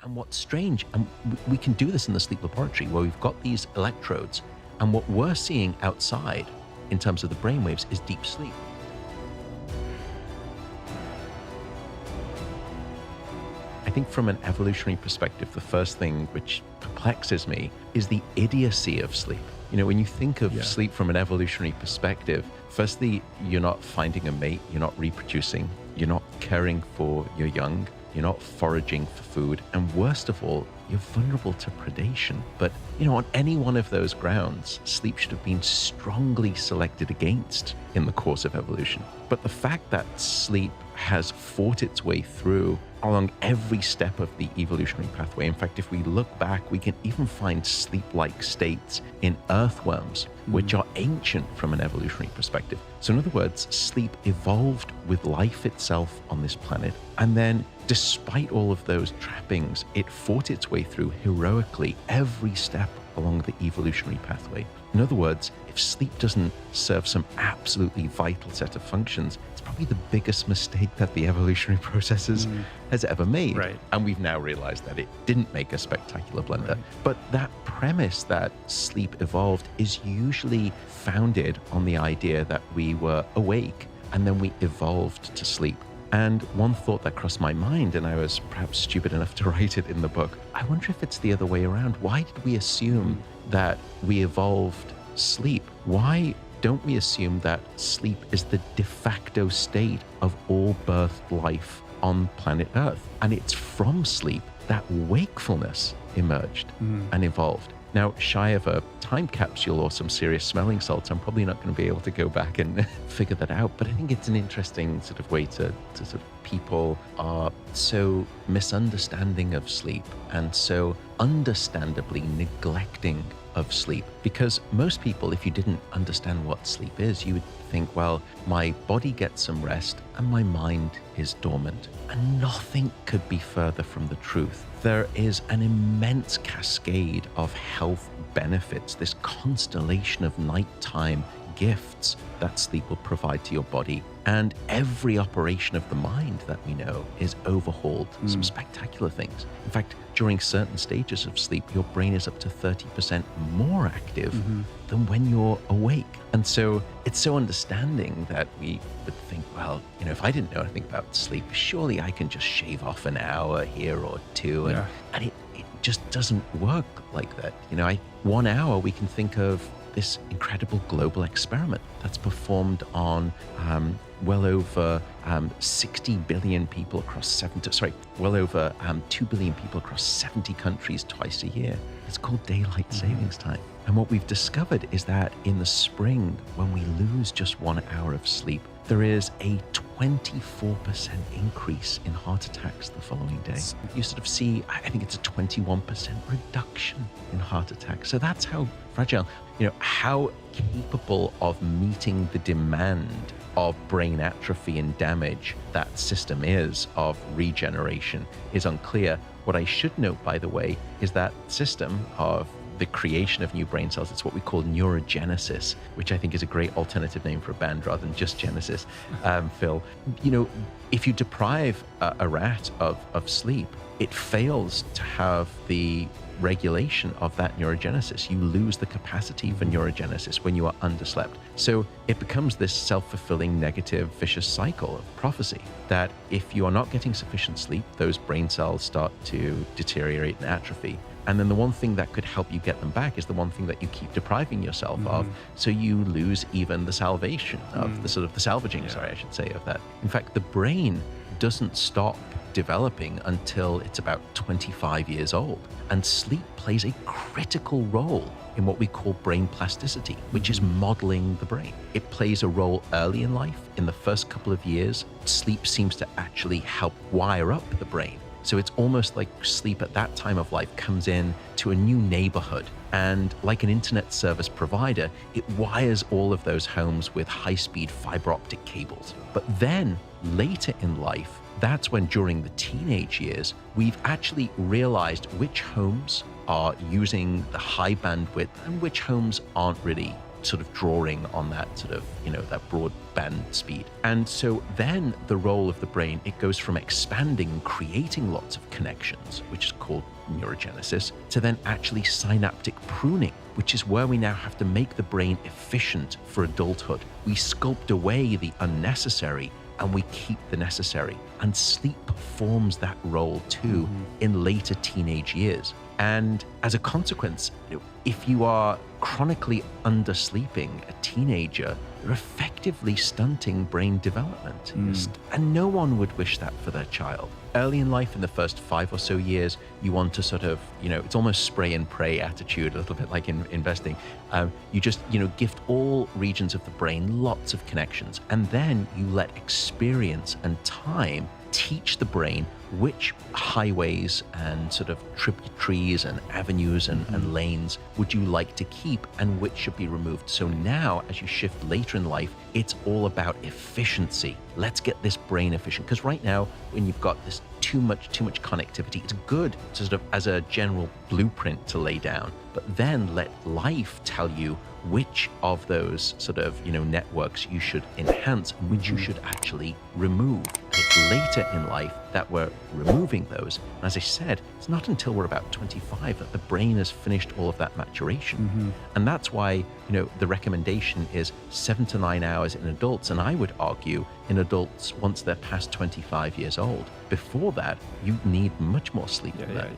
And what's strange, and we can do this in the sleep laboratory where we've got these electrodes, and what we're seeing outside in terms of the brainwaves is deep sleep. I think from an evolutionary perspective, the first thing which perplexes me is the idiocy of sleep. You know, when you think of sleep from an evolutionary perspective, firstly, you're not finding a mate, you're not reproducing, you're not caring for your young, you're not foraging for food, and worst of all, you're vulnerable to predation. But, you know, on any one of those grounds, sleep should have been strongly selected against in the course of evolution. But the fact that sleep has fought its way through along every step of the evolutionary pathway. In fact, if we look back, we can even find sleep-like states in earthworms, which are ancient from an evolutionary perspective. So in other words, sleep evolved with life itself on this planet. And then despite all of those trappings, it fought its way through heroically every step along the evolutionary pathway. In other words, if sleep doesn't serve some absolutely vital set of functions, it's probably the biggest mistake that the evolutionary process has ever made. Right. And we've now realized that it didn't make a spectacular blunder. Right. But that premise that sleep evolved is usually founded on the idea that we were awake and then we evolved to sleep. And one thought that crossed my mind, and I was perhaps stupid enough to write it in the book, I wonder if it's the other way around. Why did we assume that we evolved sleep? Why don't we assume that sleep is the de facto state of all birthed life on planet Earth? And it's from sleep that wakefulness emerged and evolved. Now, shy of a time capsule or some serious smelling salts, I'm probably not going to be able to go back and figure that out. But I think it's an interesting sort of way to sort of people are so misunderstanding of sleep and so understandably neglecting of sleep. Because most people, if you didn't understand what sleep is, you would think, well, my body gets some rest and my mind is dormant. And nothing could be further from the truth. There is an immense cascade of health benefits, this constellation of nighttime gifts that sleep will provide to your body. And every operation of the mind that we know is overhauled. Some spectacular things. In fact, during certain stages of sleep, your brain is up to 30% more active than when you're awake. And so it's so understanding that we would think, well, you know, if I didn't know anything about sleep, surely I can just shave off an hour here or two. And it just doesn't work like that. You know, 1 hour we can think of this incredible global experiment that's performed on well over 60 billion people across well over 2 billion people across 70 countries twice a year. It's called daylight savings time. And what we've discovered is that in the spring, when we lose just 1 hour of sleep, there is a 24% increase in heart attacks the following day. You sort of see, I think it's a 21% reduction in heart attacks. So that's how fragile, you know, how capable of meeting the demand of brain atrophy and damage that system is of regeneration is unclear. What I should note, by the way, is that system of the creation of new brain cells, it's what we call neurogenesis, which I think is a great alternative name for a band rather than just Genesis, Phil. You know, if you deprive a rat of sleep, it fails to have the regulation of that neurogenesis. You lose the capacity for neurogenesis when you are underslept. So it becomes this self-fulfilling negative vicious cycle of prophecy that if you are not getting sufficient sleep, those brain cells start to deteriorate and atrophy. And then the one thing that could help you get them back is the one thing that you keep depriving yourself of. So you lose even the salvation of the sort of the salvaging, I should say, of that. In fact, the brain doesn't stop developing until it's about 25 years old. And sleep plays a critical role in what we call brain plasticity, which is modeling the brain. It plays a role early in life. In the first couple of years, sleep seems to actually help wire up the brain. So it's almost like sleep at that time of life comes in to a new neighborhood. And like an internet service provider, it wires all of those homes with high-speed fiber optic cables. But then later in life, that's when during the teenage years, we've actually realized which homes are using the high bandwidth and which homes aren't really sort of drawing on that sort of, that broadband speed. And so then the role of the brain, it goes from expanding and creating lots of connections, which is called neurogenesis, to then actually synaptic pruning, which is where we now have to make the brain efficient for adulthood. We sculpt away the unnecessary and we keep the necessary. And sleep performs that role too in later teenage years. And as a consequence, if you are chronically undersleeping a teenager, you're effectively stunting brain development. And no one would wish that for their child. Early in life, in the first 5 or so years, you want to sort of, it's almost spray and pray attitude, a little bit like in investing. You just, gift all regions of the brain lots of connections. And then you let experience and time teach the brain which highways and sort of tributaries and avenues and lanes would you like to keep and which should be removed. So now, as you shift later in life, it's all about efficiency. Let's get this brain efficient. Because right now, when you've got this too much connectivity, it's good to sort of as a general blueprint to lay down, but then let life tell you which of those sort of, networks you should enhance and which you should actually remove. And it's later in life that we're removing those. And as I said, it's not until we're about 25 that the brain has finished all of that maturation. And that's why, the recommendation is 7 to 9 hours in adults. And I would argue in adults once they're past 25 years old. Before that, you need much more sleep than that.